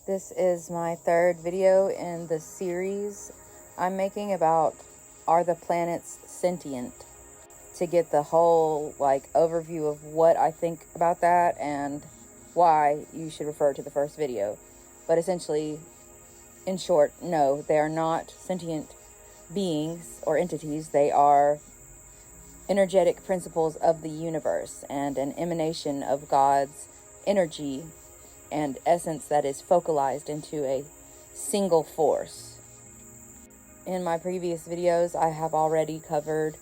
This is my third video in the series I'm making about are the planets sentient, to get the whole overview of what I think about that and why you should refer to the first video. But essentially, in short, no, they are not sentient beings or entities. They are energetic principles of the universe and an emanation of God's energy and essence that is focalized into a single force. In my previous videos, I have already covered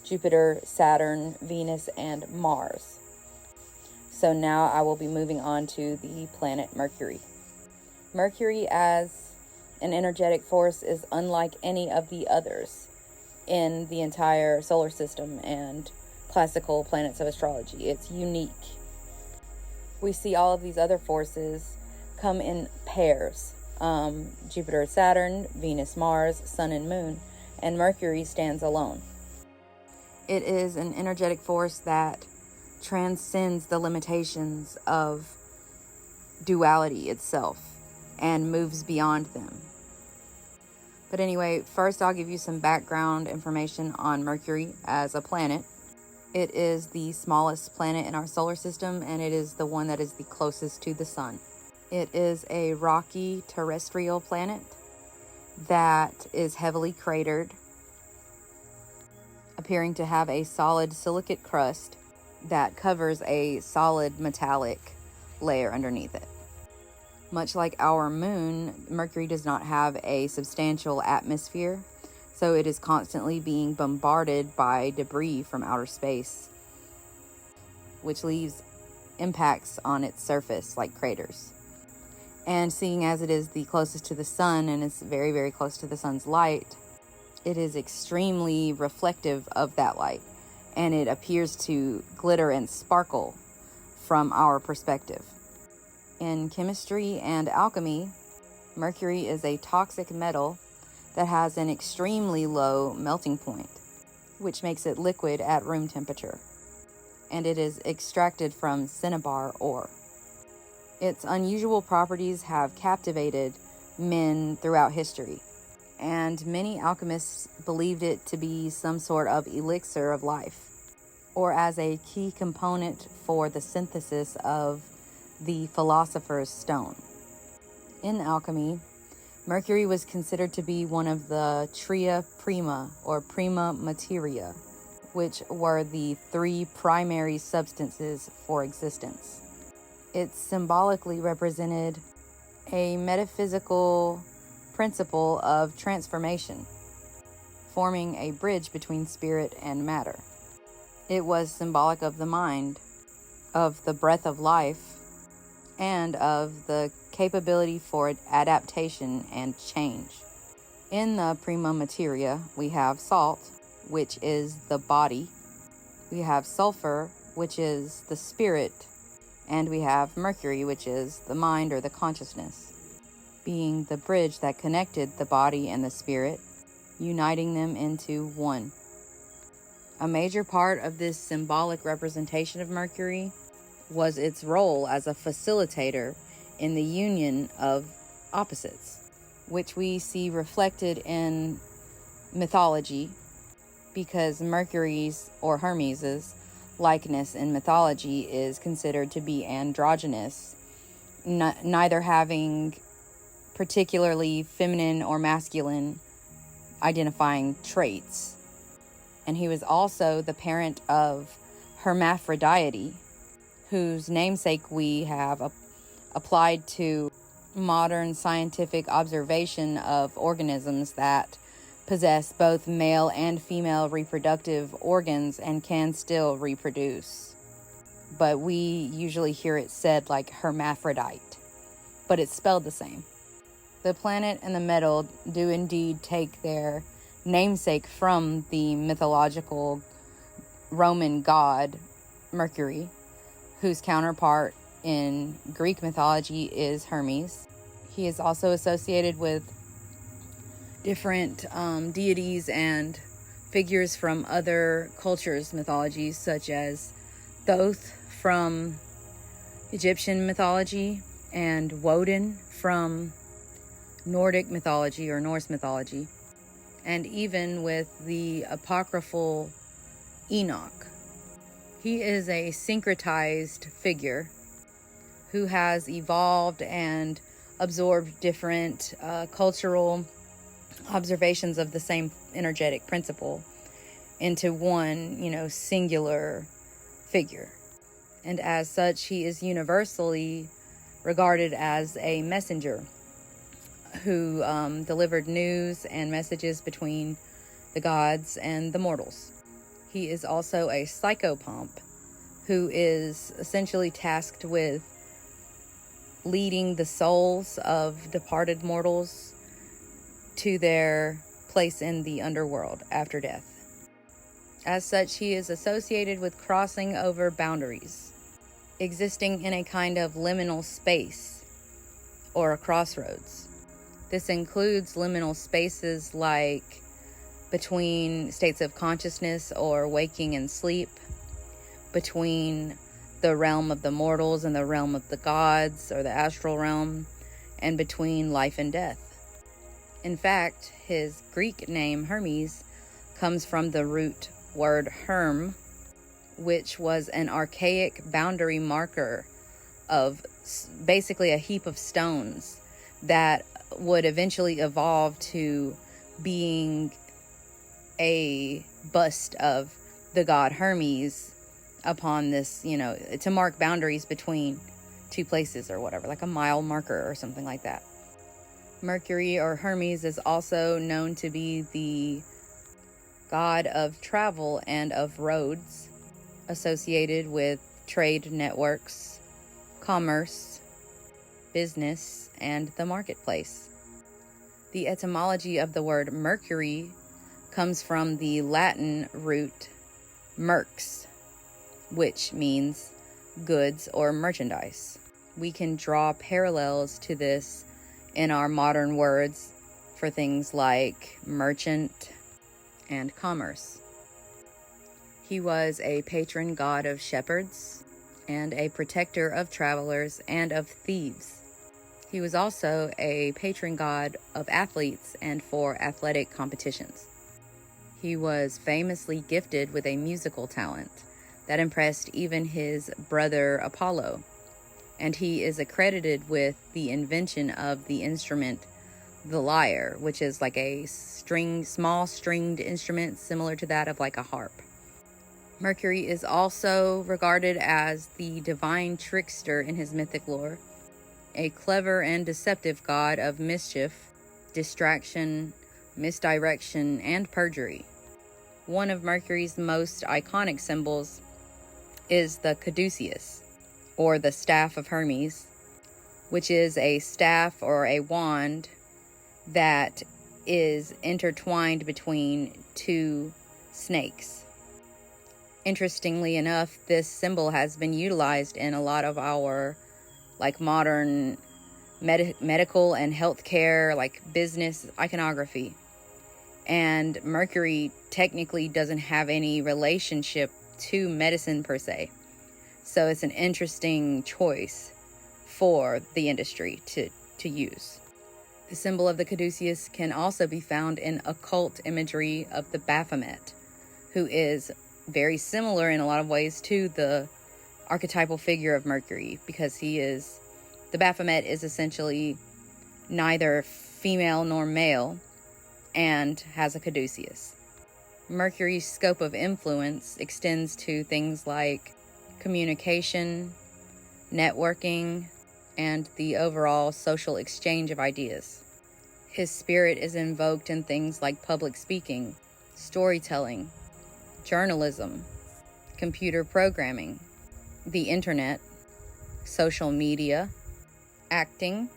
Jupiter, Saturn, Venus, and Mars. So now I will be moving on to the planet Mercury. Mercury as an energetic force is unlike any of the others in the entire solar system and classical planets of astrology. It's unique. We see all of these other forces come in pairs. Jupiter, Saturn, Venus, Mars, Sun, and Moon, and Mercury stands alone. It is an energetic force that transcends the limitations of duality itself and moves beyond them. But anyway, first I'll give you some background information on Mercury as a planet. It is the smallest planet in our solar system, and it is the one that is the closest to the sun. It is a rocky terrestrial planet that is heavily cratered, appearing to have a solid silicate crust that covers a solid metallic layer underneath it. Much like our moon, Mercury does not have a substantial atmosphere, so it is constantly being bombarded by debris from outer space, which leaves impacts on its surface like craters. And seeing as it is the closest to the sun and is very, very close to the sun's light, it is extremely reflective of that light, and it appears to glitter and sparkle from our perspective. In chemistry and alchemy, Mercury is a toxic metal that has an extremely low melting point, which makes it liquid at room temperature, and it is extracted from cinnabar ore. Its unusual properties have captivated men throughout history, and many alchemists believed it to be some sort of elixir of life, or as a key component for the synthesis of the philosopher's stone. In alchemy, Mercury was considered to be one of the tria prima, or prima materia, which were the three primary substances for existence. It symbolically represented a metaphysical principle of transformation, forming a bridge between spirit and matter. It was symbolic of the mind, of the breath of life, and of the capability for adaptation and change. In the prima materia, we have salt, which is the body. We have sulfur, which is the spirit. And we have mercury, which is the mind or the consciousness, being the bridge that connected the body and the spirit, uniting them into one. A major part of this symbolic representation of Mercury was its role as a facilitator in the union of opposites, which we see reflected in mythology, because Mercury's or Hermes's likeness in mythology is considered to be androgynous, neither having particularly feminine or masculine identifying traits. And he was also the parent of Hermaphrodite, whose namesake we have applied to modern scientific observation of organisms that possess both male and female reproductive organs and can still reproduce. But we usually hear it said like hermaphrodite, but it's spelled the same. The planet and the metal do indeed take their namesake from the mythological Roman god Mercury, whose counterpart in Greek mythology is Hermes. He is also associated with different deities and figures from other cultures' mythologies, such as Thoth from Egyptian mythology, and Woden from Nordic mythology or Norse mythology, and even with the apocryphal Enoch. He is a syncretized figure who has evolved and absorbed different cultural observations of the same energetic principle into one, singular figure. And as such, he is universally regarded as a messenger who delivered news and messages between the gods and the mortals. He is also a psychopomp who is essentially tasked with leading the souls of departed mortals to their place in the underworld after death. As such, he is associated with crossing over boundaries, existing in a kind of liminal space or a crossroads. This includes liminal spaces like between states of consciousness or waking and sleep, between the realm of the mortals and the realm of the gods or the astral realm, and between life and death. In fact, his Greek name Hermes comes from the root word herm, which was an archaic boundary marker of basically a heap of stones that would eventually evolve to being a bust of the god Hermes upon this, to mark boundaries between two places or whatever, like a mile marker or something like that. Mercury or Hermes is also known to be the god of travel and of roads, associated with trade networks, commerce, business, and the marketplace. The etymology of the word Mercury comes from the Latin root merx, which means goods or merchandise. We can draw parallels to this in our modern words for things like merchant and commerce. He was a patron god of shepherds and a protector of travelers and of thieves. He was also a patron god of athletes and for athletic competitions. He was famously gifted with a musical talent that impressed even his brother Apollo, and he is accredited with the invention of the instrument the lyre, which is like a small stringed instrument similar to that of like a harp. Mercury is also regarded as the divine trickster in his mythic lore, a clever and deceptive god of mischief, distraction, misdirection, and perjury. One of Mercury's most iconic symbols is the caduceus, or the staff of Hermes, which is a staff or a wand that is intertwined between two snakes. Interestingly enough, this symbol has been utilized in a lot of our modern medical and healthcare, business iconography. And Mercury technically doesn't have any relationship to medicine per se. So it's an interesting choice for the industry to use. The symbol of the caduceus can also be found in occult imagery of the Baphomet, who is very similar in a lot of ways to the archetypal figure of Mercury, because the Baphomet is essentially neither female nor male and has a caduceus. Mercury's scope of influence extends to things like communication, networking, and the overall social exchange of ideas. His spirit is invoked in things like public speaking, storytelling, journalism, computer programming, the internet, social media, acting,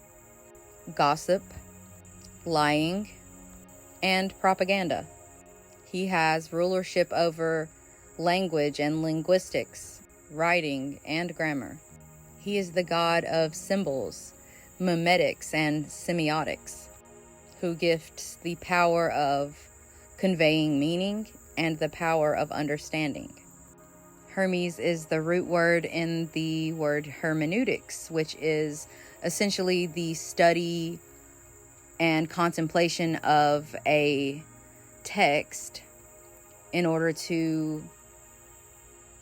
gossip, lying, and propaganda. He has rulership over language and linguistics, writing, and grammar. He is the god of symbols, memetics, and semiotics, who gifts the power of conveying meaning and the power of understanding. Hermes is the root word in the word hermeneutics, which is essentially the study and contemplation of a text in order to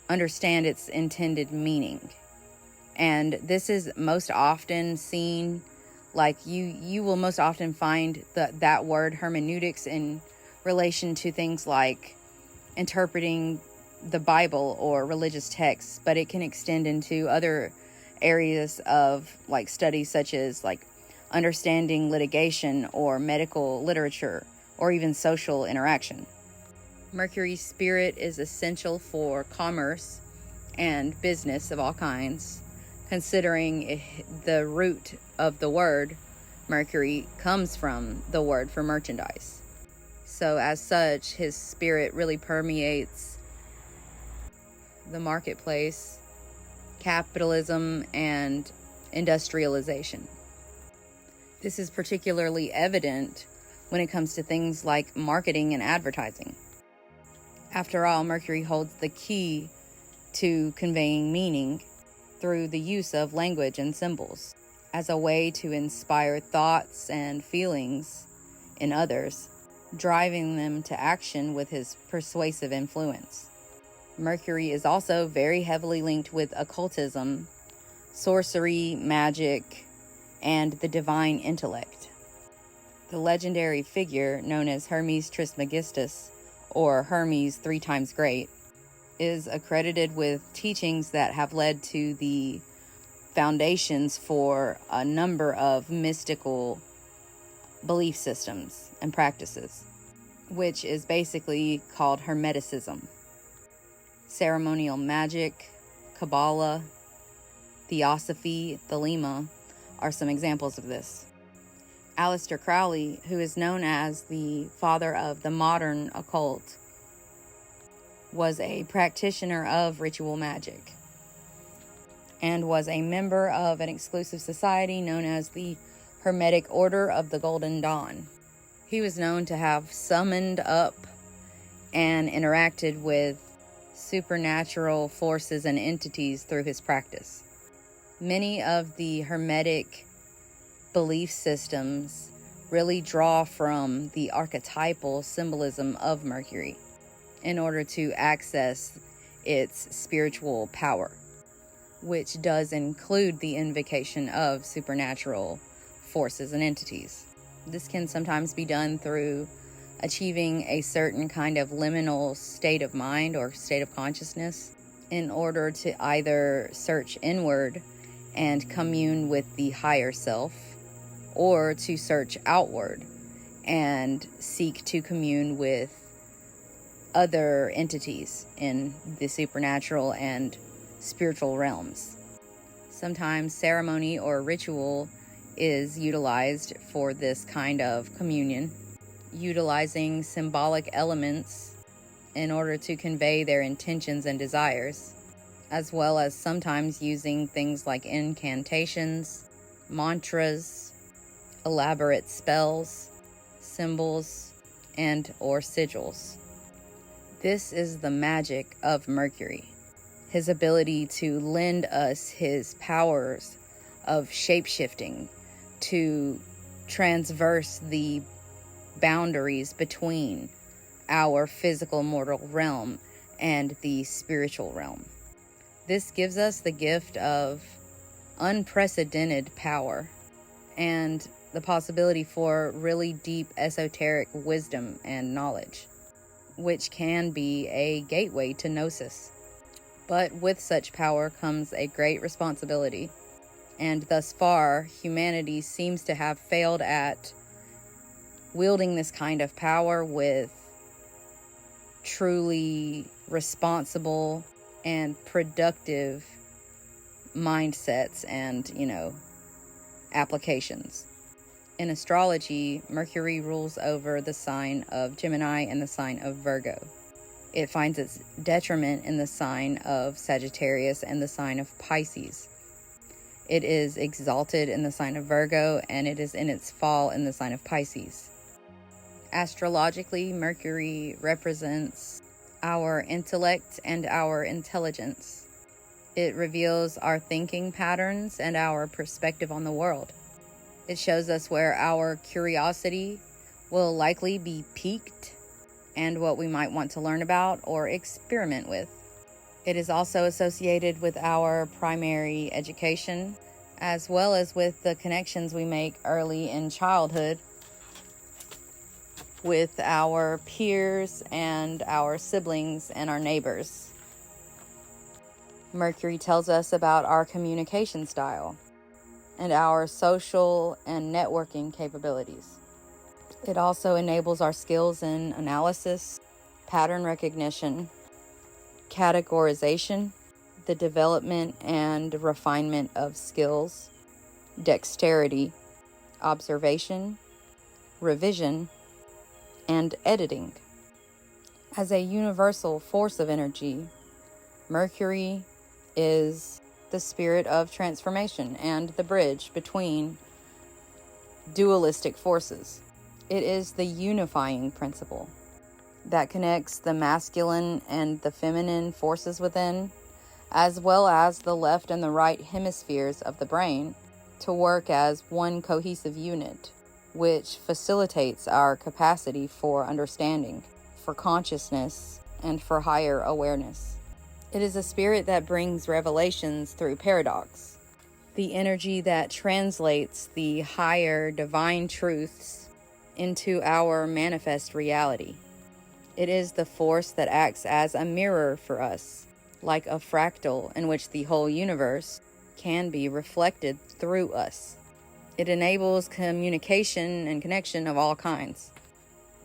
understand its intended meaning. And this is most often seen, like you will most often find that word hermeneutics in relation to things like interpreting the Bible or religious texts, but it can extend into other areas of like studies such as like understanding litigation or medical literature or even social interaction. Mercury's spirit is essential for commerce and business of all kinds, considering the root of the word Mercury comes from the word for merchandise. So as such, his spirit really permeates the marketplace, capitalism, and industrialization. This is particularly evident when it comes to things like marketing and advertising. After all, Mercury holds the key to conveying meaning through the use of language and symbols as a way to inspire thoughts and feelings in others, driving them to action with his persuasive influence. Mercury is also very heavily linked with occultism, sorcery, magic, and the divine intellect. The legendary figure known as Hermes Trismegistus, or Hermes 3 times great, is accredited with teachings that have led to the foundations for a number of mystical belief systems and practices, which is basically called Hermeticism. Ceremonial magic, Kabbalah, Theosophy, Thelema are some examples of this. Aleister Crowley, who is known as the father of the modern occult, was a practitioner of ritual magic and was a member of an exclusive society known as the Hermetic Order of the Golden Dawn. He was known to have summoned up and interacted with supernatural forces and entities through his practice. Many of the Hermetic belief systems really draw from the archetypal symbolism of Mercury in order to access its spiritual power, which does include the invocation of supernatural forces and entities. This can sometimes be done through achieving a certain kind of liminal state of mind or state of consciousness in order to either search inward and commune with the higher self, or to search outward and seek to commune with other entities in the supernatural and spiritual realms. Sometimes ceremony or ritual is utilized for this kind of communion, utilizing symbolic elements in order to convey their intentions and desires, as well as sometimes using things like incantations, mantras, elaborate spells, symbols, and or sigils. This is the magic of Mercury, his ability to lend us his powers of shape-shifting, to transverse the boundaries between our physical mortal realm and the spiritual realm. This gives us the gift of unprecedented power and the possibility for really deep esoteric wisdom and knowledge, which can be a gateway to gnosis. But with such power comes a great responsibility, and thus far, humanity seems to have failed at wielding this kind of power with truly responsible and productive mindsets and, applications. In astrology, Mercury rules over the sign of Gemini and the sign of Virgo. It finds its detriment in the sign of Sagittarius and the sign of Pisces. It is exalted in the sign of Virgo, and it is in its fall in the sign of Pisces. Astrologically, Mercury represents our intellect and our intelligence. It reveals our thinking patterns and our perspective on the world. It shows us where our curiosity will likely be piqued and what we might want to learn about or experiment with. It is also associated with our primary education, as well as with the connections we make early in childhood with our peers and our siblings and our neighbors. Mercury tells us about our communication style and our social and networking capabilities. It also enables our skills in analysis, pattern recognition, categorization, the development and refinement of skills, dexterity, observation, revision, and editing. As a universal force of energy, Mercury is the spirit of transformation and the bridge between dualistic forces. It is the unifying principle that connects the masculine and the feminine forces within, as well as the left and the right hemispheres of the brain, to work as one cohesive unit, which facilitates our capacity for understanding, for consciousness, and for higher awareness. It is a spirit that brings revelations through paradox, the energy that translates the higher divine truths into our manifest reality. It is the force that acts as a mirror for us, like a fractal in which the whole universe can be reflected through us. It enables communication and connection of all kinds,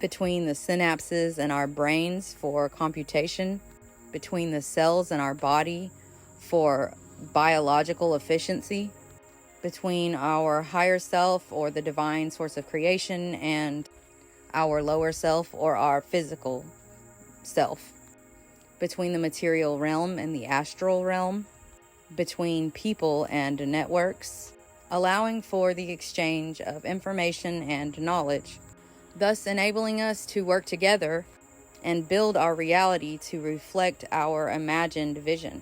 between the synapses in our brains for computation, between the cells in our body for biological efficiency, between our higher self or the divine source of creation and our lower self or our physical self, between the material realm and the astral realm, between people and networks, allowing for the exchange of information and knowledge, thus enabling us to work together and build our reality to reflect our imagined vision.